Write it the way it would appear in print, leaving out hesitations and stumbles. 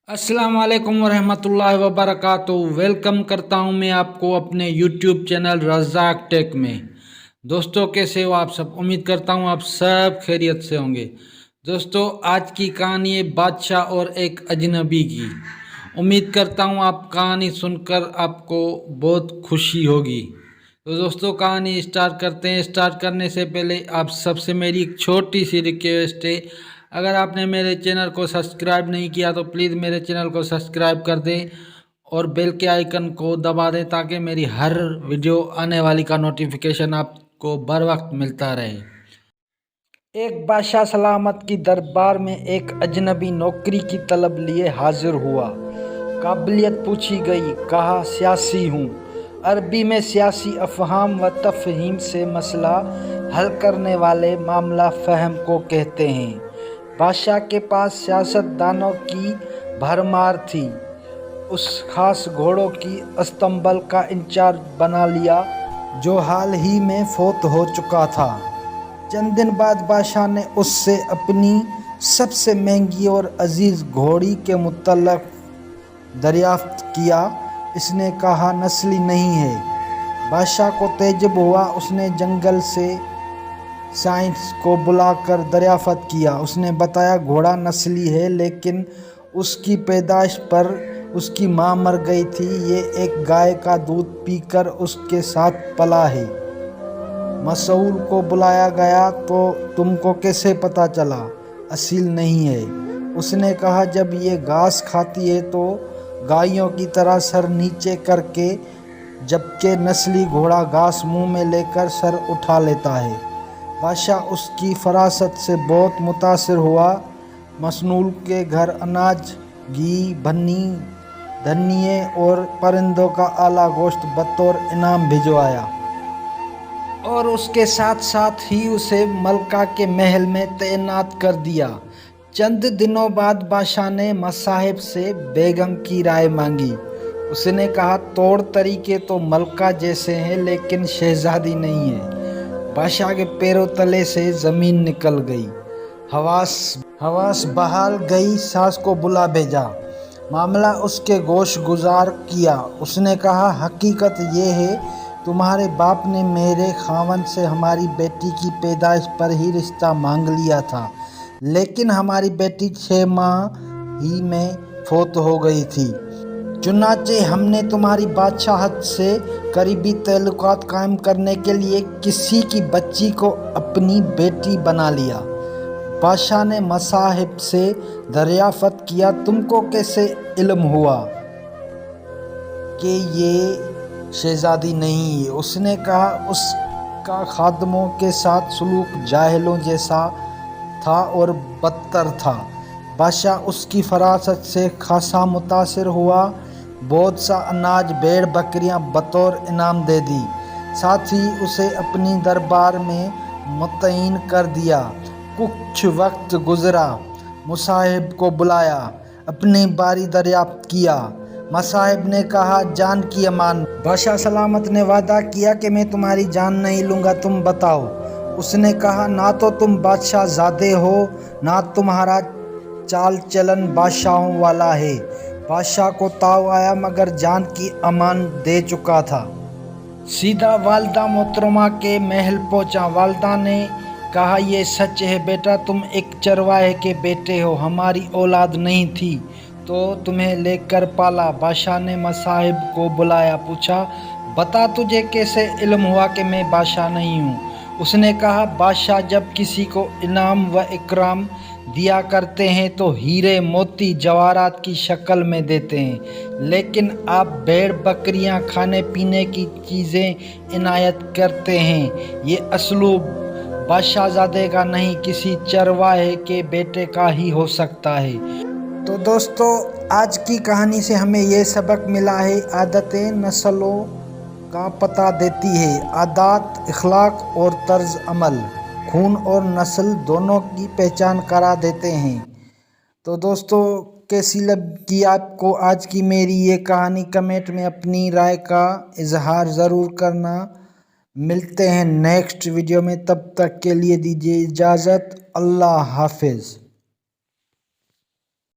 अस्सलाम वालेकुम वरहमतुल्लाहि वबरकातुहू। वेलकम करता हूं मैं आपको अपने यूट्यूब चैनल रज़ाक टेक में। दोस्तों कैसे हो आप सब? उम्मीद करता हूं आप सब खैरियत से होंगे। दोस्तों आज की कहानी है बादशाह और एक अजनबी की। उम्मीद करता हूं आप कहानी सुनकर आपको बहुत खुशी होगी। तो दोस्तों कहानी स्टार्ट करते हैं। स्टार्ट करने से पहले आप सबसे मेरी एक छोटी सी रिक्वेस्ट है, अगर आपने मेरे चैनल को सब्सक्राइब नहीं किया तो प्लीज़ मेरे चैनल को सब्सक्राइब कर दें और बेल के आइकन को दबा दें ताकि मेरी हर वीडियो आने वाली का नोटिफिकेशन आपको बर वक्त मिलता रहे। एक बादशाह सलामत की दरबार में एक अजनबी नौकरी की तलब लिए हाजिर हुआ। काबिलियत पूछी गई, कहा सियासी हूँ। अरबी में सियासी अफहाम व तफहीम से मसला हल करने वाले मामला फ़हम को कहते हैं। बादशाह के पास सियासतदानों की भरमार थी। उस खास घोड़ों की अस्तंबल का इंचार्ज बना लिया जो हाल ही में फौत हो चुका था। चंद दिन बाद बादशाह ने उससे अपनी सबसे महंगी और अजीज़ घोड़ी के मुतल्लक दरियाफ्त किया। इसने कहा नस्ली नहीं है। बादशाह को ताज्जुब हुआ। उसने जंगल से साइंस को बुलाकर दरियाफ्त किया। उसने बताया घोड़ा नस्ली है लेकिन उसकी पैदाइश पर उसकी माँ मर गई थी। ये एक गाय का दूध पीकर उसके साथ पला है। मसऊल को बुलाया गया तो तुमको कैसे पता चला असील नहीं है? उसने कहा जब ये घास खाती है तो गायों की तरह सर नीचे करके, जबकि नस्ली घोड़ा घास मुंह में लेकर सर उठा लेता है। बादशाह उसकी फरासत से बहुत मुतासिर हुआ। मसनूल के घर अनाज, घी, बन्नी, धनिये और परिंदों का आला गोश्त बतौर इनाम भिजवाया और उसके साथ साथ ही उसे मलका के महल में तैनात कर दिया। चंद दिनों बाद बादशाह ने मसाहिब से बेगम की राय मांगी। उसने कहा तौर तरीके तो मलका जैसे हैं लेकिन शहजादी नहीं है। बादशाह के पैरों तले से ज़मीन निकल गई। हवास बहाल गई। सास को बुला भेजा। मामला उसके गोश गुजार किया। उसने कहा हकीकत ये है तुम्हारे बाप ने मेरे खावन से हमारी बेटी की पैदाइश पर ही रिश्ता मांग लिया था, लेकिन हमारी बेटी 6 माह ही में फौत हो गई थी। चुनाचे हमने तुम्हारी बादशाहत से करीबी ताल्लुकात कायम करने के लिए किसी की बच्ची को अपनी बेटी बना लिया। बादशाह ने मसाहिब से दरियाफ्त किया तुमको कैसे इल्म हुआ कि ये शहजादी नहीं है? उसने कहा उसका खादमों के साथ सलूक जाहिलों जैसा था और बदतर था। बादशाह उसकी फरासत से खासा मुतासिर हुआ। बहुत सा अनाज, भेड़ बकरियां बतौर इनाम दे दी। साथ ही उसे अपनी दरबार में मुतय्यन कर दिया। कुछ वक्त गुजरा। मुसाहिब को बुलाया, अपनी बारी दरियाफ्त किया। मसाहिब ने कहा जान की अमान। बादशाह सलामत ने वादा किया कि मैं तुम्हारी जान नहीं लूँगा, तुम बताओ। उसने कहा ना तो तुम बादशाह ज़ादे हो ना तुम्हारा चाल चलन बादशाहों वाला है। बादशाह को ताव आया मगर जान की अमान दे चुका था। सीधा वालदा मोहतरमा के महल पहुंचा। वालदा ने कहा ये सच है बेटा, तुम एक चरवाहे के बेटे हो। हमारी औलाद नहीं थी तो तुम्हें लेकर पाला। बादशाह ने मसाहिब को बुलाया। पूछा बता तुझे कैसे इल्म हुआ कि मैं बादशाह नहीं हूँ? उसने कहा बादशाह जब किसी को इनाम व इकराम दिया करते हैं तो हीरे मोती जवाहरात की शक्ल में देते हैं, लेकिन आप भेड़ बकरियां, खाने पीने की चीज़ें इनायत करते हैं। ये असलूब बादशाहज़ादे का नहीं, किसी चरवाहे के बेटे का ही हो सकता है। तो दोस्तों आज की कहानी से हमें ये सबक मिला है आदतें नस्लों का पता देती है। आदत, इखलाक और तर्ज अमल खून और नस्ल दोनों की पहचान करा देते हैं। तो दोस्तों कैसी लगी आपको आज की मेरी ये कहानी? कमेंट में अपनी राय का इजहार ज़रूर करना। मिलते हैं नेक्स्ट वीडियो में, तब तक के लिए दीजिए इजाज़त। अल्लाह हाफिज़।